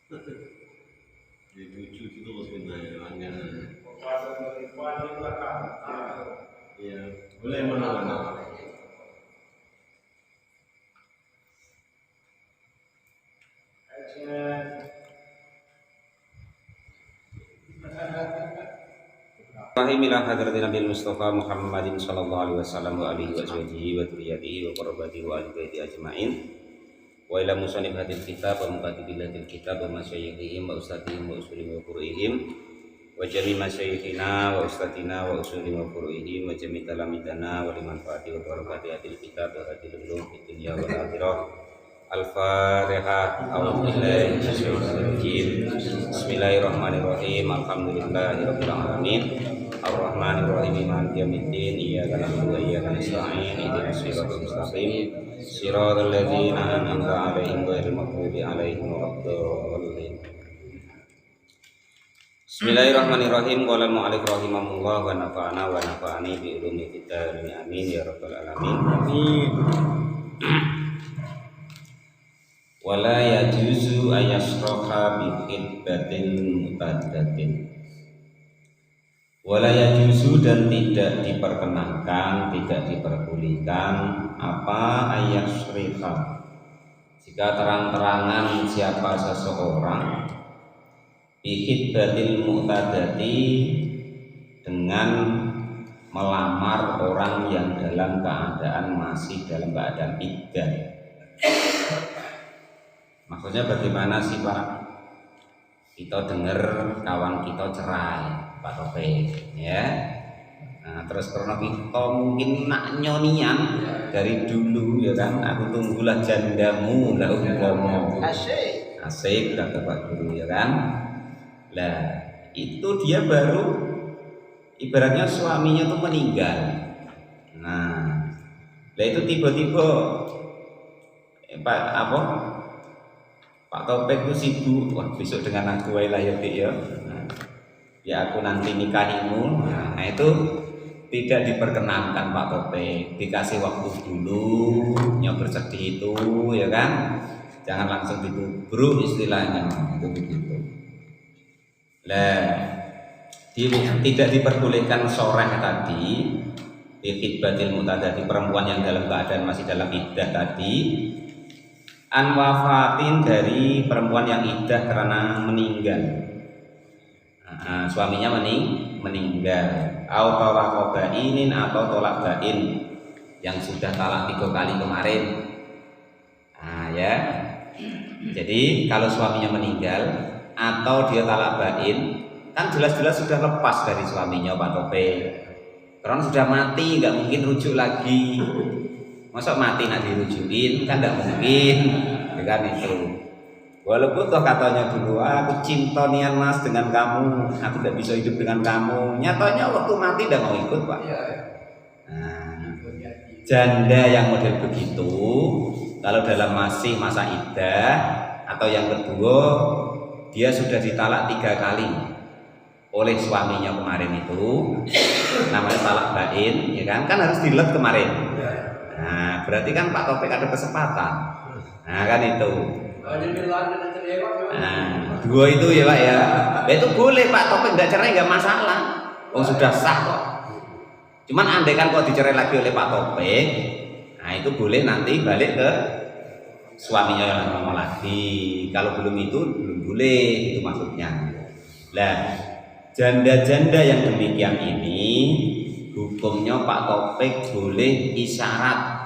Lucu itu sebenarnya angin. Iya, boleh mana-mana. Rahimillah hadratin Nabi Mustafa Muhammadin sallallahu alaihi wasallam wa alihi wa sahbihi wa dzurriyyatihi wa qurrabatihi wa ali baiti ajmain. Wa ila musannif hadil kitab wa muqaddimatil kitab wa masyayikhihim wa ustadihim wa usulihim wa furu'ihim wa jami masyayikhina wa ustadina wa usulihim wa furu'ihim wa jami talamidana wa liman fa'ati wa barakati hadil kitab wa hadil ulum fid dunya wal akhirah. Al-Fatihah. A'udzubillahi minasyaitonir rajim. Bismillahirrahmanirrahim. Alhamdulillahirabbil alamin. Ar-Rahmanir-Rahim. Maliki yaumiddin. Iyyaka na'budu wa iyyaka nasta'in. Ihdinas siratal mustaqim. Shiratal ladzina an'amta 'alaihim ghairil maghdubi 'alaihim waladdallin. Bismillahirrahmanirrahim. Qala al-mu'allif rahimahullah wa nafa'ana wa nafa'ani bi ulumi kitab. Amin ya rabbal alamin. Amin. Wala yajuzu ayasroha bi'idbatin mutadatin. Wala yajuzu, dan tidak diperkenankan, tidak diperbolehkan apa ayasriha, jika terang-terangan siapa seseorang bi'idbatil mutadati, dengan melamar orang yang dalam keadaan masih dalam keadaan iddah. Maksudnya bagaimana sih Pak? Kita dengar kawan kita cerai, Pak Topik, ya. Nah, terus karena kita mungkin nak nyonian dari dulu, ya kan? Aku tunggulah jandamu, lah umpama. Asik, kata Pak Guru, ya kan? Lah, itu dia baru ibaratnya suaminya tuh meninggal. Nah, lah itu tiba-tiba Pak Topik itu sibuk, wah besok dengan aku lah ya Dik ya. Nah, ya aku nanti nikahimu. Nah, itu tidak diperkenankan Pak Topik, dikasih waktu dulu, yang bersedih itu, ya kan? Jangan langsung ditubruk istilahnya, itu begitu. Lah, tidak diperbolehkan soreh tadi, khidbatil mutadati, perempuan yang dalam keadaan masih dalam iddah tadi, an wafatin, dari perempuan yang iddah karena meninggal. Suaminya meninggal, atau talaq bainin, atau tolak bain yang sudah talak 3 kali kemarin. Ya. Jadi kalau suaminya meninggal atau dia talak bain, kan jelas-jelas sudah lepas dari suaminya Pak Topik. Karena sudah mati, nggak mungkin rujuk lagi. Masa mati nak dirujukin, kan nggak mungkin, ya kan itu. Walaupun toh katanya dulu, aku cinta nian mas dengan kamu, aku tidak bisa hidup dengan kamu. Nyatanya waktu mati udah mau ikut Pak. Nah, janda yang model begitu, kalau dalam masih masa iddah, atau yang kedua dia sudah ditalak 3 kali oleh suaminya kemarin itu, namanya talak bain, ya kan harus dilet kemarin. Nah, berarti kan Pak Topik ada kesempatan. Nah, kan itu. Nah, 2 itu ya Pak ya. Itu boleh Pak Topik nggak cerai, nggak masalah. Oh sudah sah kok. Cuman andai kan kok dicerai lagi oleh Pak Topik, nah itu boleh nanti balik ke suaminya yang lama lagi. Kalau belum itu belum boleh, itu maksudnya. Lah, janda-janda yang demikian ini hukumnya Pak Topik boleh isyarat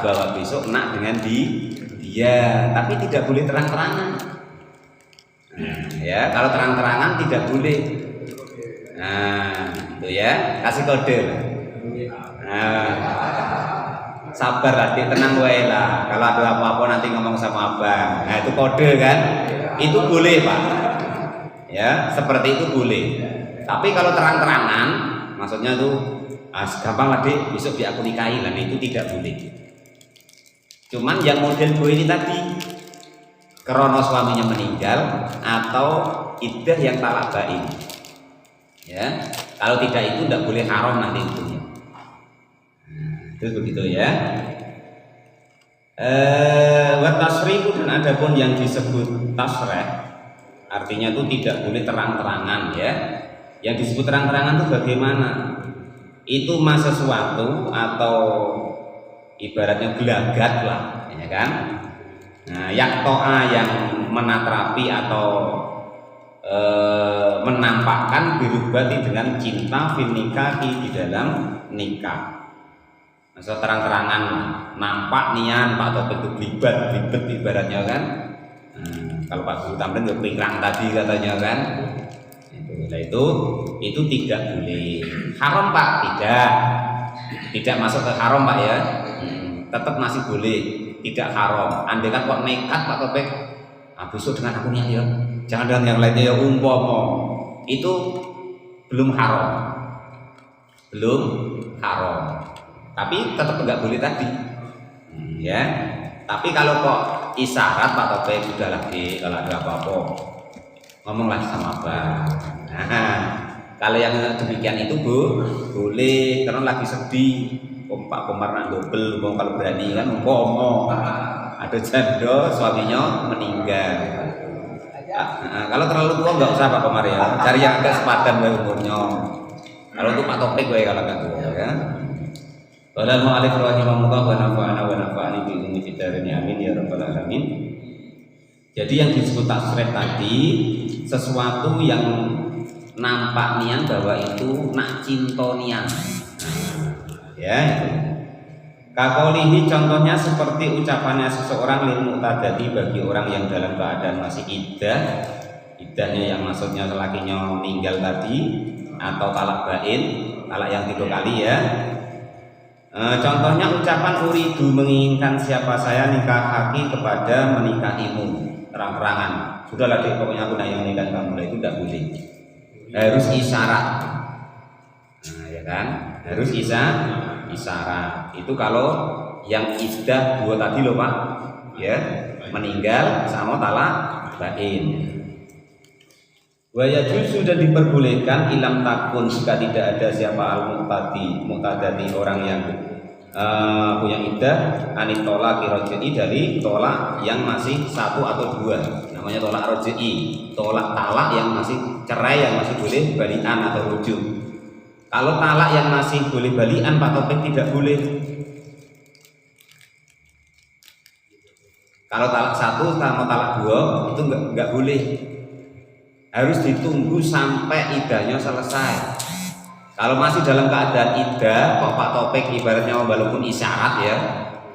bahwa besok nak dengan dia, tapi tidak boleh terang-terangan. Ya, kalau terang-terangan tidak boleh. Nah, itu ya, kasih kode. Nah, sabar adik, tenang wae lah. Kalau ada apa-apa nanti ngomong sama abang. Nah, itu kode kan? Itu boleh Pak. Ya, seperti itu boleh. Tapi kalau terang-terangan, maksudnya tuh gampang adik, besok biar aku nikahi lah, itu tidak boleh. Cuman yang model gue ini tadi, krono suaminya meninggal atau iddah yang talak bain, ya. Kalau tidak itu tidak boleh, haram nanti hukumnya. Terus begitu ya. Wa tasrihu, dan adapun yang disebut tasrih artinya itu tidak boleh terang-terangan ya. Yang disebut terang-terangan itu bagaimana? Itu sesuatu atau ibaratnya gelagat lah, ya kan? Nah, yaktoa yang menatrapi atau menampakkan birubati dengan cinta fil nikahi di dalam nikah. Masa terang-terangan nampak nian Pak Topik itu belibet ibaratnya kan. Kalau Pak Guru Tamrin ya pingkrang tadi katanya kan. Itu tidak boleh. Haram Pak? Tidak masuk ke haram Pak ya. Tetap masih boleh, tidak haram. Andai kan kok nekat Pak Topik, besok dengan aku nih ya, jangan dengan yang lainnya ya, umpama itu belum haram, tapi tetap nggak boleh tadi, ya. Tapi kalau kok isyarat Pak Topik, sudah lagi kalau ada apa-apa ngomonglah sama Abang. Nah, kalau yang demikian itu boleh, karena lagi sedih. Pak Komar nak dobel, kalau berani kan ngomong. Ada janda suaminya meninggal. Kalau terlalu tua nggak usah Pak Komar ya, cari yang agak sepadan umurnya. Kalau untuk Pak Topik gue kalau nggak tua ya. Walal mu'alif rahimahullah wa nafa'ani bi ilmi fidarini amin ya rabbal alamin. Jadi yang disebut tasrih tadi sesuatu yang nampak nian bahwa itu nak cinta nian. Ya itu. Kakolihi contohnya seperti ucapannya seseorang lil mu'tadati bagi orang yang dalam keadaan masih iddahnya yang maksudnya lelakinya meninggal tadi, atau talak bain, talak yang 3 kali ya. Contohnya ucapan uridu, menginginkan siapa saya nikahaki kepada menikahimu, terang-terangan. Sudahlah dek, pokoknya aku yang nikah kamu, itu tidak boleh. Harus isyarat. Nah, ya kan? Harus isyarat. Itu kalau yang iddah 2 tadi loh Pak, ya, meninggal sama talak bain. Wa yajuzu, sudah diperbolehkan ilam takun jika tidak ada siapa al-mu'tadati orang yang punya iddah anit tolak roj'i, dari tolak yang masih 1 atau 2, namanya tolak roj'i, tolak talak yang masih cerai, yang masih boleh balikan atau rujuk. Kalau talak yang masih boleh balikan Pak Topik tidak boleh. Kalau talak 1 sama talak 2 itu enggak boleh. Harus ditunggu sampai iddahnya selesai. Kalau masih dalam keadaan iddah, kok Pak Topik ibaratnya walaupun isyarat ya,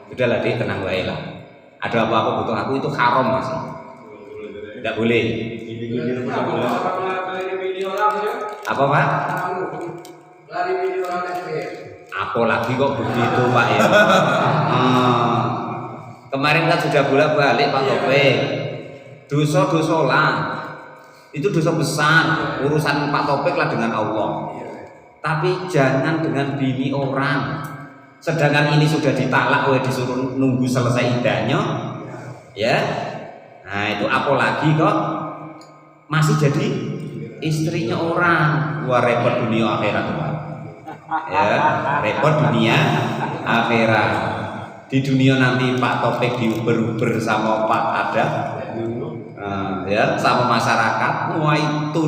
sudahlah deh, tenang wae lah. Ada apa-apa butuh aku, itu haram masih. Tidak boleh. Apa Pak? Apalagi kok begitu Pak ya. Kemarin kan sudah bolak-balik Pak Topik. Dosa-dosa lah. Itu dosa besar, urusan Pak Topik lah dengan Allah. Tapi jangan dengan bini orang. Sedangkan ini sudah ditalak, disuruh nunggu selesai iddahnya, ya. Nah itu apalagi kok masih jadi istrinya orang. Wah, repot dunia akhirat Pak. Ya, repot dunia akhirat. Di dunia nanti Pak Topik diuber-uber sama Pak Ada. Ya, sama masyarakat, wah itu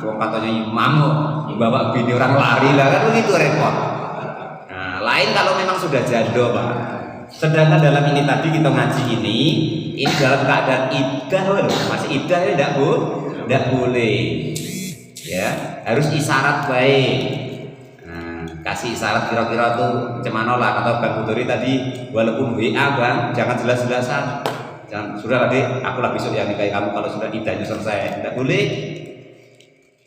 katanya imam bawa bini orang lari lah, kan begitu repot. Nah, lain kalau memang sudah janda Pak. Sedangkan dalam ini tadi kita ngaji ini dalam keadaan iddah, masih iddah ya, tidak boleh. Ya, harus isyarat baik. Nah, kasih isyarat kira-kira tuh cemano lah, kata Bang Budori tadi, walaupun WA Bang, jangan jelas-jelasan. Jangan, sudah dek, aku lah besok yang nikahi kamu kalau sudah iddahnya selesai. Tidak boleh.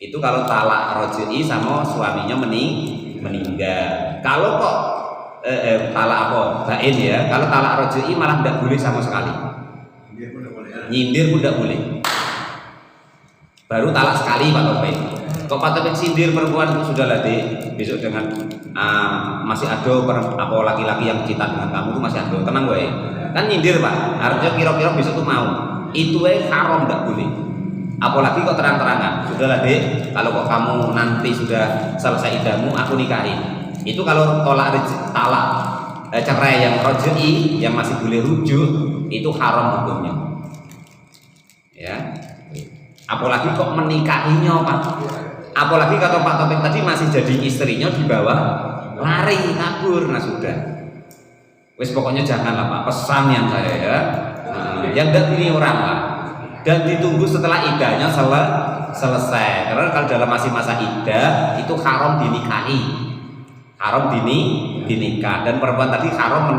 Itu kalau talak roj'i sama suaminya meninggal. Kalau kok talak apa? Bain ya. Kalau talak roj'i malah tidak boleh sama sekali. Nyindir pun tidak boleh. Baru talak sekali Pak Topik. Kok Pak Topik sindir perempuan itu sudahlah dek, besok dengan masih ada apa laki-laki yang cinta dengan kamu itu masih ada, tenang gue. Kan nyindir Pak, harusnya kira-kira besok tuh mau. Itu haram, tidak boleh. Apalagi kok terang-terangan. Sudahlah dek, kalau kok kamu nanti sudah selesai iddahmu, aku nikahin. Itu kalau talak cerai yang roj'i yang masih boleh rujuk itu haram hukumnya. Ya. Apalagi kok menikahinya Pak. Apalagi kata Pak Topik tadi masih jadi istrinya dibawa lari kabur, nah sudah. Wes pokoknya janganlah Pak, pesan yang saya ya. Yang enggak pilih orang lah. Dan ditunggu setelah idahnya selesai. Karena kalau dalam masih masa idah itu haram dinikahi. Haram dinikah dan perempuan tadi haram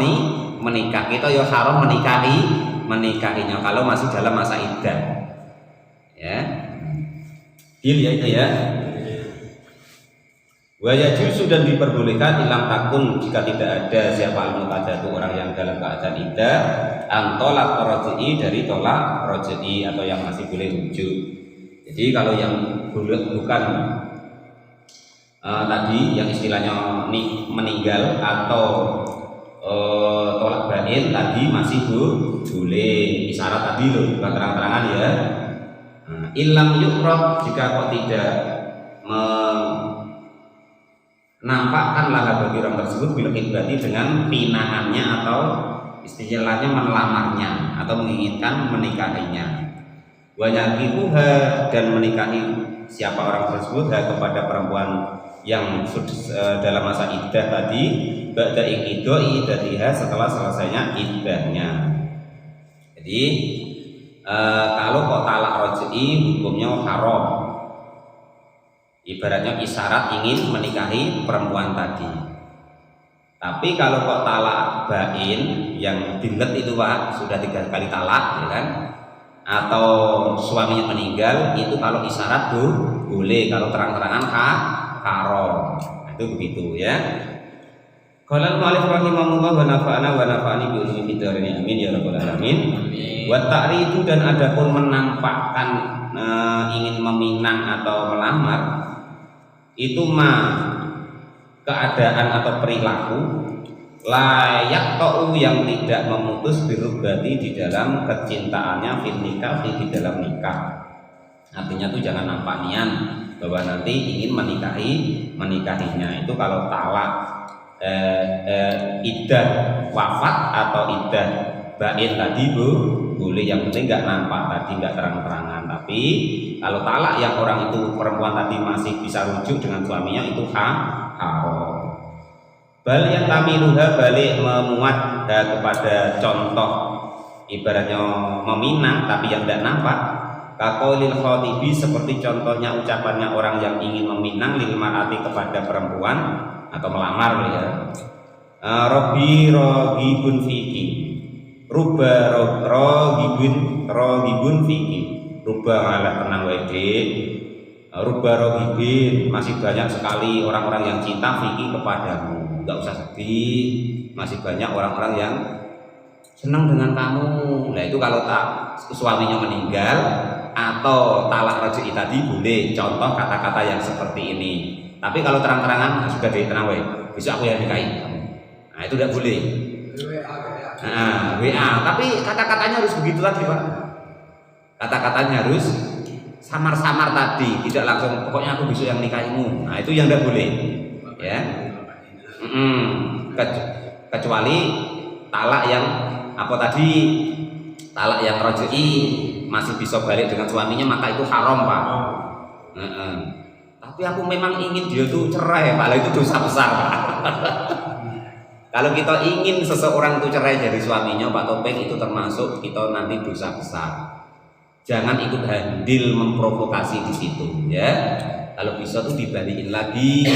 menikah. Kita ya haram menikahinya kalau masih dalam masa idah. Ya. Deal ya itu ya. Wa yajuzu dan diperbolehkan ilam takun jika tidak ada siapa al-mutajatu orang yang dalam keadaan iddah antolak roj'i dari tolak roj'i atau yang masih boleh rujuk. Jadi kalau yang bukan tadi yang istilahnya meninggal atau tolak bain tadi masih boleh isyarat tadi loh, bukan terang-terangan ya. Ilam yukrah jika kau tidak menampakkan laha bagi orang tersebut bila berarti dengan pinaannya atau istilahnya melamarnya atau menginginkan menikahinya. Wanyakihuha dan menikahi siapa orang tersebut kepada perempuan yang sudah dalam masa iddah tadi ba'da iddatiha setelah selesainya iddahnya. Jadi kalau kok talak roj'i hukumnya haram. Ibaratnya isyarat ingin menikahi perempuan tadi. Tapi kalau kok talak bain yang dilet itu Pak sudah 3 kali talak ya kan? Atau suaminya meninggal itu kalau isyarat boleh, kalau terang-terangan haram. Itu begitu ya. Qala al-mu'allif rahimahullah wa nafa'ani bi ulumi fid dharain amin ya rabbal alamin. Wa ta'ridu dan adapun menampakkan ingin meminang atau melamar itu keadaan atau perilaku layak ta'u yang tidak memutus birubati di dalam kecintaannya fil nikah di dalam nikah. Artinya tuh jangan nampak niat bahwa nanti ingin menikahinya. Itu kalau talak iddah wafat atau iddah bain tadi boleh, yang penting nggak nampak tadi, nggak terang-terangan. Tapi kalau talak yang orang itu perempuan tadi masih bisa rujuk dengan suaminya itu haram. Balik yang tamiluha balik memuat kepada contoh ibaratnya meminang tapi yang tidak nampak. Kaqaulil khatibi seperti contohnya ucapannya orang yang ingin meminang lil mar'ati kepada perempuan atau melamar ya. Robbi roghibun fiki. Ruba roghibun fiki. Ruba ngalah tenang wede. Ruba roghibin masih banyak sekali orang-orang yang cinta fiki kepadamu. Enggak usah sedih, masih banyak orang-orang yang senang dengan kamu. Nah itu kalau suaminya meninggal atau talak roj'i tadi boleh contoh kata-kata yang seperti ini. Tapi kalau terang-terangan sudah ditenang besok aku yang nikahin kamu. Nah itu tidak boleh. WA. Tapi kata-katanya harus begitu tadi Pak. Kata-katanya harus samar-samar tadi, tidak langsung pokoknya aku besok yang nikahimu. Nah itu yang tidak boleh. Ya. Kecuali talak yang apa tadi, talak yang roj'i masih bisa balik dengan suaminya maka itu haram Pak. Tapi aku memang ingin dia tuh cerai Pak, itu dosa besar Pak. Kalau kita ingin seseorang itu cerai dari suaminya Pak Topeng itu termasuk kita nanti dosa besar. Jangan ikut handil memprovokasi di situ ya. Kalau bisa tuh dibalikin lagi,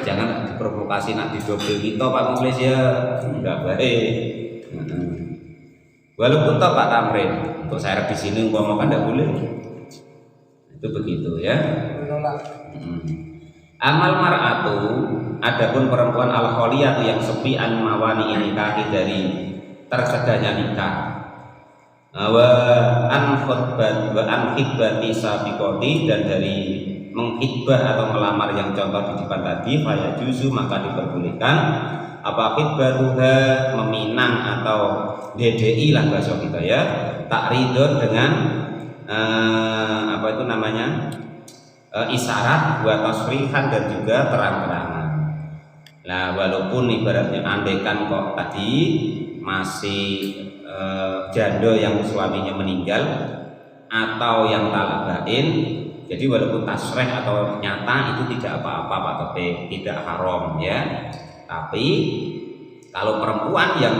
jangan diprovokasi nak didobel kita Pak Mukhlis ya, enggak baik. Walaupun toh Pak Tamrin, untuk saya di sini umpama kan tidak boleh. Itu begitu ya. Amal mar'atu, adapun perempuan al-kholiyatu yang sepi an mawani nikahi dari tercegahnya nikah. Wa an khutbat wa an khidbati sabiqati dan dari menghibah atau melamar yang contoh di depan tadi faya juzu maka diperbolehkan apa khidbatuha meminang atau DDI lah bahasa kita ya takridun dengan apa itu namanya isyarat buat tasrihan dan juga terang-terangan. Nah, walaupun ibaratnya andaikan kok tadi masih janda yang suaminya meninggal atau yang talak bain, jadi walaupun tasreh atau nyata itu tidak apa-apa Pak Topik, tidak haram ya. Tapi kalau perempuan yang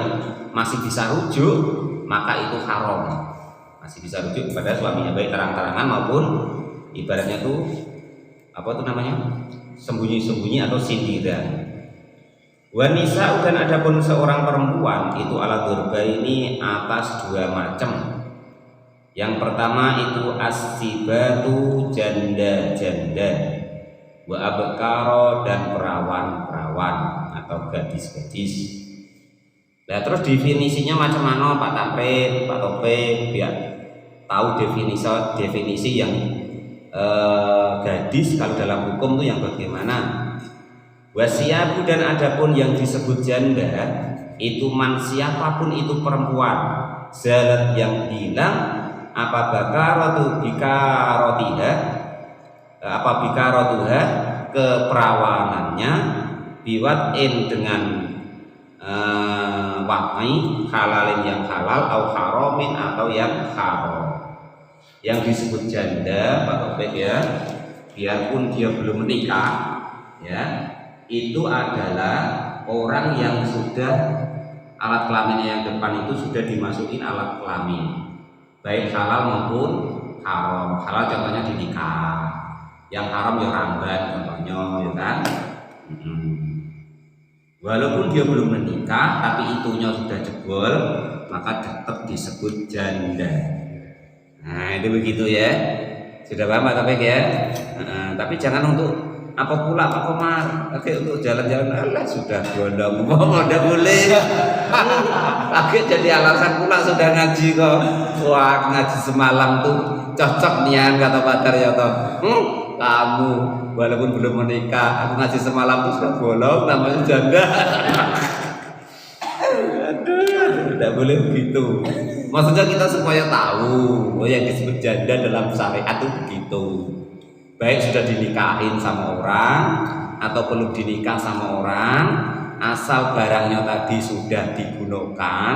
masih bisa rujuk maka itu haram, masih bisa rujuk kepada suaminya baik terang-terangan maupun ibaratnya tuh apa tuh namanya sembunyi-sembunyi atau sindiran. Wanisa dan adapun seorang perempuan itu ala durba ini atas dua macam. Yang pertama itu asibatu janda-janda, wa abkaro dan perawan-perawan atau gadis-gadis. Nah terus definisinya macam mana Pak Tampil, Pak Topik biar tahu definisi yang gadis kalau dalam hukum itu yang bagaimana. Wasiabu dan adapun yang disebut janda itu man siapapun itu perempuan zalat yang hilang apa bakaratu bikarotiha apa bikarotuha keperawanannya biwatin dengan wahai halalin yang halal atau haramin atau yang haram. Yang disebut janda Pak Topik ya, biarpun dia belum menikah ya, itu adalah orang yang sudah alat kelaminnya yang depan itu sudah dimasukin alat kelamin baik halal maupun haram. Halal contohnya dinikah, yang haram ya ramban contohnya ya kan. Walaupun dia belum menikah tapi itunya sudah jebol maka tetap disebut janda. Nah itu begitu ya, sudah paham Pak Topik ya. Tapi jangan untuk apa pula Pak Komar, oke untuk jalan-jalan Allah sudah gondong udah boleh. Oke jadi alasan pula sudah ngaji kok. Wah ngaji semalam tuh cocok nian kata Pak Daryoto. Kamu walaupun belum menikah, aku ngaji semalam tuh sudah bolong namanya janda. Aduh, tidak boleh begitu. Maksudnya kita supaya tahu yang disebut janda dalam syariat itu begitu. Baik sudah dinikahin sama orang atau belum dinikah sama orang, asal barangnya tadi sudah digunakan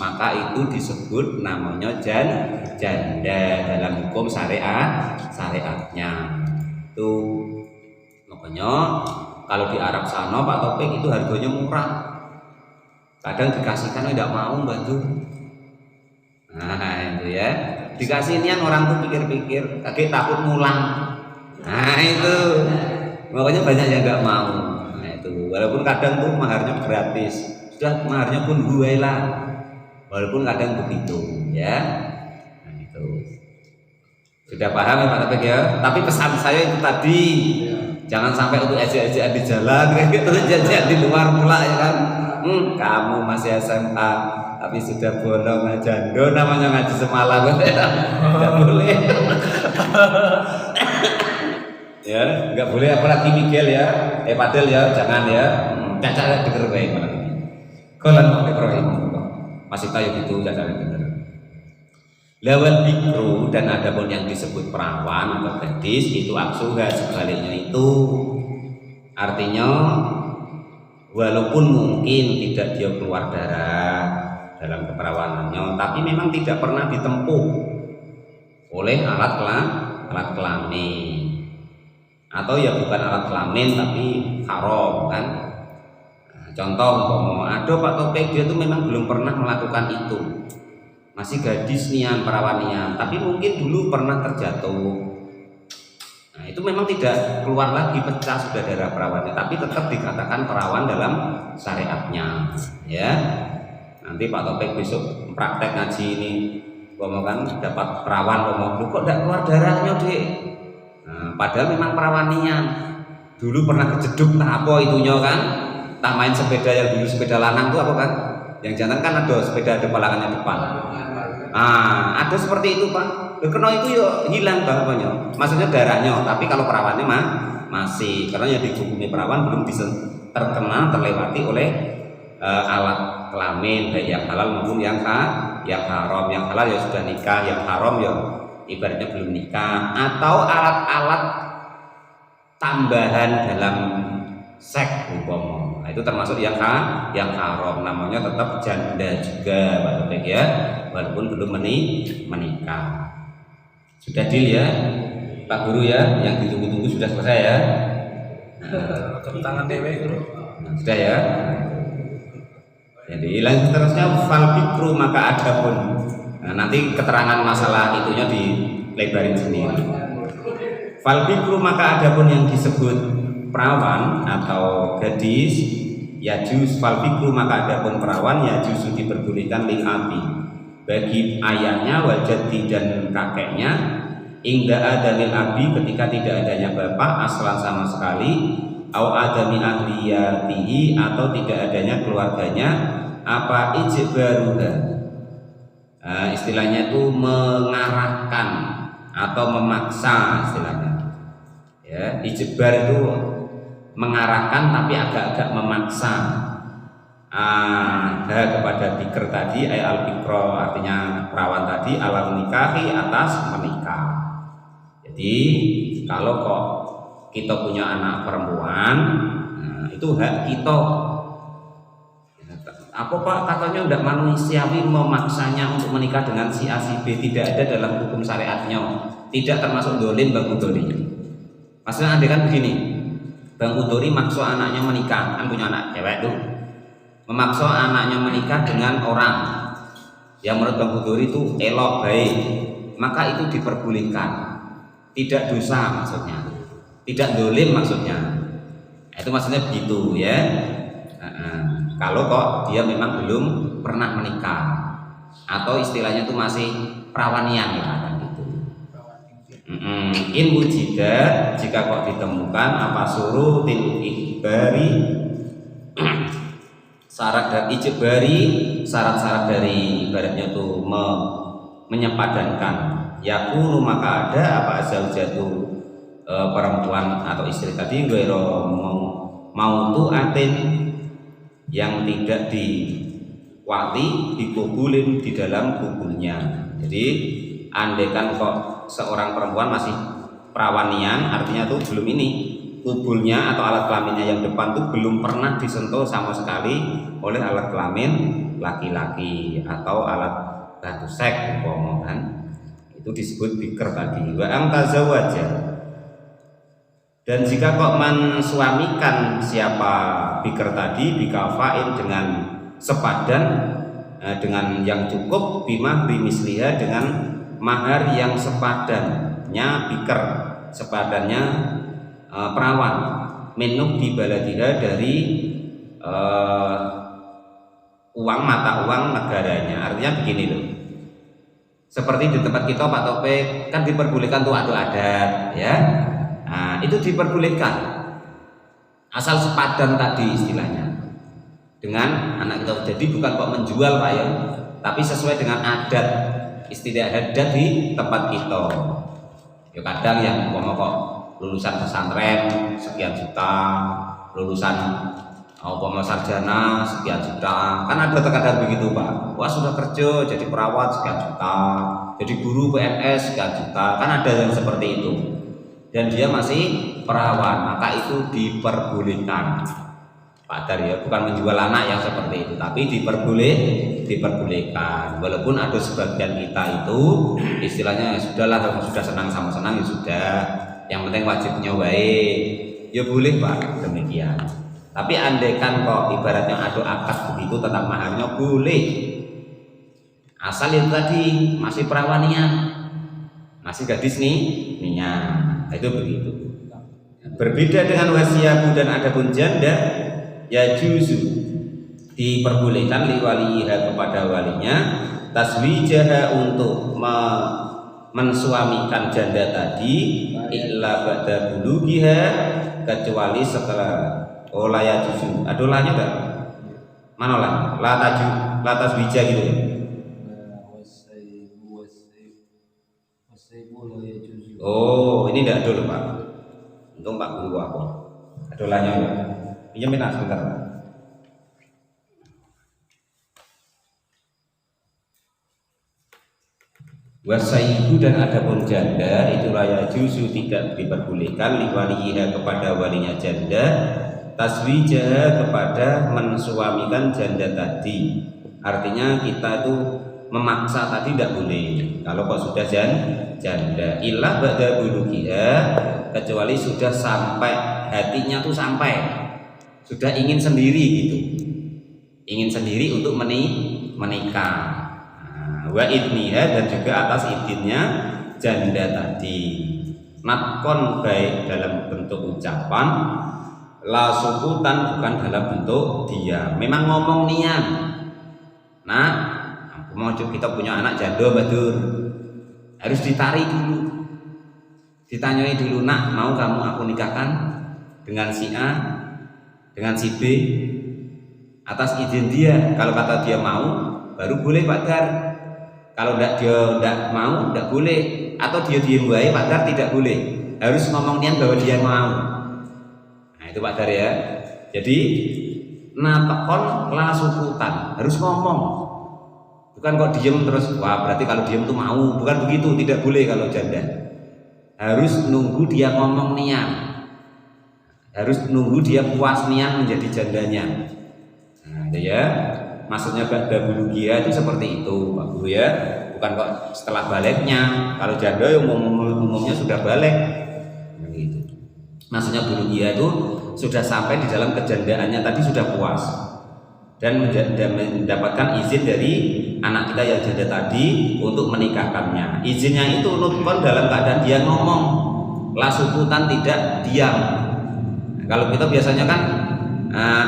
maka itu disebut namanya janda dalam hukum syariatnya. Itu makanya kalau di Arab sana Pak Topik itu harganya murah, kadang dikasihkan tidak mau bantu. Nah itu ya, dikasih nian orang tuh pikir-pikir kaget takut mulang. Nah itu makanya banyak yang nggak mau. Nah itu walaupun kadang tuh maharnya gratis, sudah maharnya pun huwailah, walaupun kadang begitu ya. Nah itu sudah paham ya Pak Topik ya. Tapi pesan saya itu tadi jangan sampai untuk ejek-ejekan di jalan kayak gitu, ejek di luar pula ya kan. Kamu masih SMA tapi sudah bolong jando namanya ngaji semalam nggak boleh. Ya nggak boleh apalagi Miguel ya, Padel ya jangan ya, caca denger baik malah ini kalau Ibrahim masih tahu gitu caca denger. Lawal bikru dan adapun yang disebut perawan atau gadis itu aksuha sebaliknya itu artinya walaupun mungkin tidak dia keluar darah dalam keperawanannya tapi memang tidak pernah ditempuh oleh alat kelamin atau ya bukan alat kelamin tapi haram kan. Nah, contoh ada Pak Topik dia tuh memang belum pernah melakukan itu, masih gadis nian perawanian tapi mungkin dulu pernah terjatuh. Nah itu memang tidak keluar lagi pecah sudah darah perawannya tapi tetap dikatakan perawan dalam syariatnya ya. Nanti Pak Topik besok praktek ngaji ini ngomong kan dapat perawan ngomong lu kok tidak keluar darahnya dek. Nah, padahal memang perawanian dulu pernah kejeduk tak apa itunya kan, tak main sepeda yang dulu sepeda lanang tuh apa kan, yang jantan kan ada sepeda ada palangannya depan. Ada seperti itu Pak. Karena itu ya hilang bapaknya, maksudnya darahnya. Tapi kalau perawannya masih, karena yang dihukumi perawan belum bisa terkena terlewati oleh alat kelamin baik yang halal maupun yang haram. Yang halal ya sudah nikah, yang haram ya ibaratnya belum nikah, atau alat-alat tambahan dalam seks umpama. Nah, itu termasuk yang haram, namanya tetap janda juga Pak Taufik ya, walaupun belum menikah. Sudah deal ya Pak Guru ya, yang ditunggu-tunggu sudah selesai ya. Tepuk tangan dewe Guru. Sudah ya. Jadi lanjut terusnya fal bikru maka adapun. Nah, nanti keterangan masalah itunya dilebarin sendiri. Fal bikru maka adapun yang disebut perawan atau gadis ya juz fal bikru maka adapun perawan ya juz diperbolehkan lil abi bagi ayahnya wal jaddi dan kakeknya ingda adamil abi ketika tidak adanya bapak aslan sama sekali au adami ahliyatihi atau tidak adanya keluarganya apa ijbaruha. Nah, istilahnya itu mengarahkan atau memaksa istilahnya ya. Ijbar itu mengarahkan tapi agak-agak memaksa kepada bikr tadi al bikro artinya perawan tadi alal nikahi atas menikah. Jadi kalau kok kita punya anak perempuan, nah, itu hak kita. Apa Pak katanya tidak manusiawi memaksanya untuk menikah dengan si A si B, tidak ada dalam hukum syariatnya, tidak termasuk dolim Bang Udori. Maksudnya andai kan begini, Bang Udori maksa anaknya menikah, kan punya anak cewek tuh, memaksa anaknya menikah dengan orang yang menurut Bang Udori itu elok baik, maka itu diperbolehkan, tidak dosa maksudnya. Tidak dolim maksudnya, itu maksudnya begitu ya. Kalau kok dia memang belum pernah menikah atau istilahnya itu masih perawanian lah kan gitu. In wujida jika kok ditemukan apa surutil ikhbari syarat dari ijbari syarat-syarat dari ibaratnya tuh menyepadankan yakunu maka ada apa zaujatu perempuan atau istri tadi ghairu mau tu'atin yang tidak diwati dikubulin di dalam kubulnya. Jadi andaikan kok seorang perempuan masih perawanian artinya tuh belum ini kubulnya atau alat kelaminnya yang depan tuh belum pernah disentuh sama sekali oleh alat kelamin laki-laki atau alat batu seks kan, itu disebut bikr tadi. Wa amtazawaja. Dan jika kok mensuamikan siapa bikr tadi bikafain dengan sepadan dengan yang cukup bimah bimisliha dengan mahar yang sepadannya bikr, sepadannya perawan minuk di baladiha dari uang mata uang negaranya. Artinya begini loh, seperti di tempat kita Pak Taufik kan diperbolehkan tuh adu adat ya. Nah, itu diperbolehkan asal sepadan tadi istilahnya dengan anak kita. Jadi bukan kok menjual Pak ya, tapi sesuai dengan adat istilah adat di tempat kita. Ya kadang yang kok lulusan pesantren sekian juta, lulusan sarjana sekian juta, kan ada terkadang begitu Pak. Wah sudah kerja jadi perawat sekian juta, jadi guru PNS sekian juta, kan ada yang seperti itu. Dan dia masih perawan, maka itu diperbolehkan Pak Dar ya, bukan menjual anak yang seperti itu, tapi diperbolehkan. Walaupun ada sebagian kita itu istilahnya sudahlah, kalau sudah senang sama senang ya sudah, yang penting wajibnya baik, ya boleh Pak demikian. Tapi andaikan kok ibaratnya ada akad begitu tetap maharnya boleh, asal itu tadi masih perawanian, masih gadis niat. Itu begitu. Berbeda dengan wasiyabu dan adapun janda ya juzu diperbolehkan liwaliha kepada walinya taswijaha untuk mensuamikan janda tadi illa ba'da bulughiha kecuali setelah ya juzu. Adolahnya enggak? Mana lah? La taswija gitu ya. Oh, ini tidak dulu Pak. Untung Pak Guru apa? Adolahnya ya. Pinjamin sebentar. Wasaibu dan adapun janda itu raya juzu tidak diperbolehkan liwaliha kepada walinya janda taswija kepada mensuamikan janda tadi. Artinya kita itu memaksa tadi tidak boleh. Kalau kok sudah janda, ilah ba'da bulughia, kecuali sudah sampai hatinya tuh sampai sudah ingin sendiri gitu. Ingin sendiri untuk menikah. Wa idniha, dan juga atas izinnya janda tadi. Natkon baik dalam bentuk ucapan, la sukutan bukan dalam bentuk diam. Memang ngomong niat. Nah, mau kita punya anak janda badur, harus ditarik dulu, ditanyai dulu, nak mau kamu aku nikahkan dengan si A, dengan si B, atas izin dia. Kalau kata dia mau, baru boleh Pak Dar. Kalau dia tidak mau, tidak boleh. Atau dia diem wae, Pak Dar tidak boleh. Harus ngomong niat bahwa dia mau. Nah itu Pak Dar ya. Jadi natakon la sukutan, harus ngomong. Bukan kok diem terus, wah berarti kalau diem tuh mau. Bukan begitu, tidak boleh kalau janda. Harus nunggu dia ngomong niat. Harus nunggu dia puas niat menjadi jandanya. Nah itu ya. Maksudnya ba'da bulughia itu seperti itu Pak Guru ya. Bukan kok setelah baliknya. Kalau janda yang umumnya sudah balik. Begitu. Maksudnya bulughia itu sudah sampai di dalam kejandaannya tadi, sudah puas dan mendapatkan izin dari anak kita yang janda tadi untuk menikahkannya. Izinnya itu nutkon dalam keadaan dia ngomong, la sukutan, tidak diam. Nah, kalau kita biasanya kan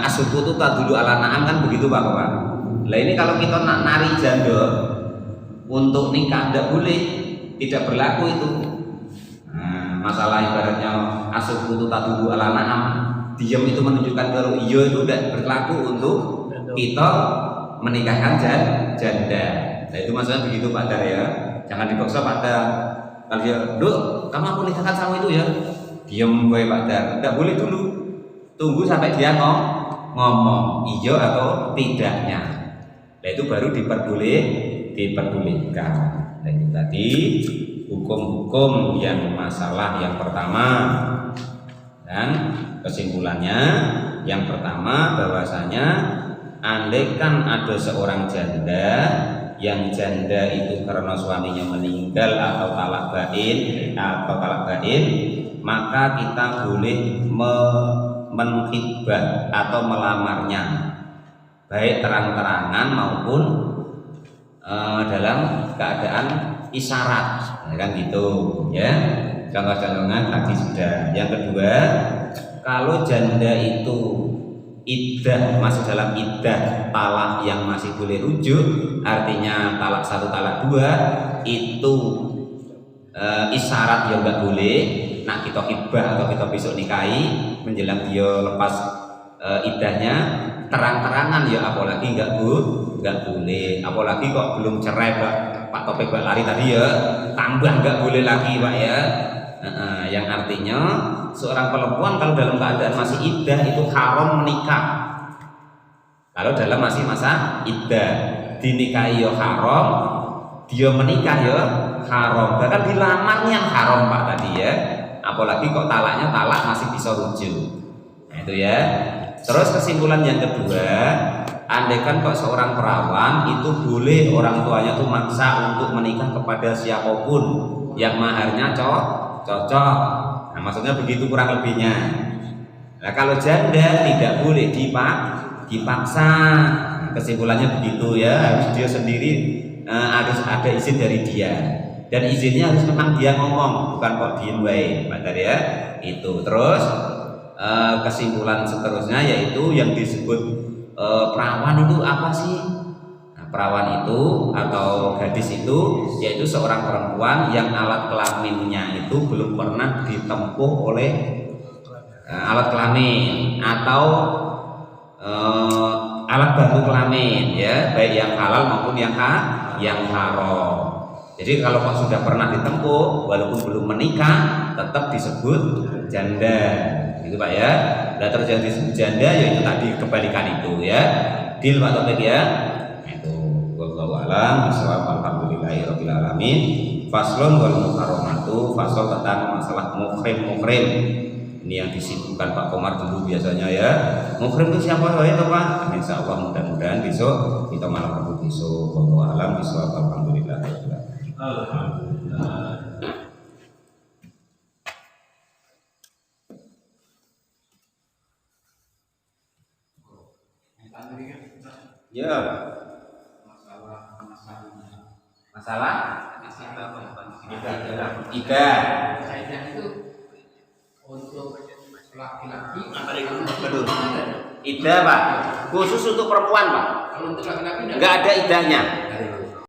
asukutu tadulu ala na'am kan begitu Pak. Lah ini kalau kita nak nari janda untuk nikah tidak boleh, tidak berlaku itu. Nah, masalah ibaratnya asukutu tadulu ala na'am, diam itu menunjukkan kalau iya, itu tidak berlaku untuk kita menikahkan janda. Nah itu maksudnya begitu Pak Dar ya. Jangan dipaksa Pak Dar. Kalau dia, "Duk, kamu aku nikahkan sama itu ya." Diam gue Pak Dar. Tidak boleh dulu. Tunggu sampai dia ngomong iya atau tidaknya. Nah itu baru diperbolehkan. Nah itu tadi hukum-hukum yang masalah yang pertama. Dan kesimpulannya yang pertama bahwasanya andaikan ada seorang janda yang janda itu karena suaminya meninggal atau talak bain maka kita boleh menghibah atau melamarnya, baik terang-terangan maupun dalam keadaan isyarat, kan gitu ya. Contoh-contohnya tadi sudah. Yang kedua, kalau janda itu iddah, masih dalam iddah talak yang masih boleh rujuk, artinya talak 1 talak 2 itu isyarat yang enggak boleh. Nah kita hibah atau kita besok nikahi menjelang dia lepas iddahnya, terang-terangan ya apalagi enggak boleh. Apalagi kok belum cerai Pak Topik Pak Lari tadi ya, tambah enggak boleh lagi Pak ya. Yang artinya seorang perempuan kalau dalam keadaan masih iddah itu haram menikah. Kalau dalam masih masa iddah, dinikahi ya haram, dia menikah ya haram, bahkan dilamarnya yang haram Pak tadi ya. Apalagi kok talaknya talak masih bisa rujuk. Nah itu ya. Terus kesimpulan yang kedua, andaikan kok seorang perawan itu boleh orang tuanya tuh maksa untuk menikah kepada siapapun yang maharnya cocok. Nah maksudnya begitu kurang lebihnya. Nah kalau janda tidak boleh dipaksa. Kesimpulannya begitu ya, harus dia sendiri, harus ada izin dari dia, dan izinnya harus memang dia ngomong, bukan kok diem wae Pak Dar ya. Itu terus kesimpulan seterusnya yaitu yang disebut perawan itu apa sih? Nah, perawan itu atau gadis itu yaitu seorang perempuan yang alat kelaminnya itu belum pernah ditempuh oleh alat kelamin atau alat bantu kelamin ya, baik yang halal maupun yang haram. Jadi kalau kok sudah pernah ditempuh walaupun belum menikah tetap disebut janda, gitu Pak ya. Nah terus yang disebut janda yaitu tadi kebalikan itu ya. Deal Pak Topik ya. Itu wallahu a'lam bishawab, alhamdulillahirabbil alamin. Faslun wal muharramatu, fasal tentang masalah muhrim. Ini yang disibukkan Pak Komar dulu biasanya ya. Muhrim itu siapa itu Pak? Insya Allah mudah-mudahan besok kita malam Rabu besok. Wallahu alam bishawab. Alhamdulillah. Alhamdulillah. Ya. Masalah? Ida. itu untuk laki-laki. Betul. Ida Pak. Khusus untuk perempuan Pak. Kalau untuk laki-laki Enggak ada idahnya.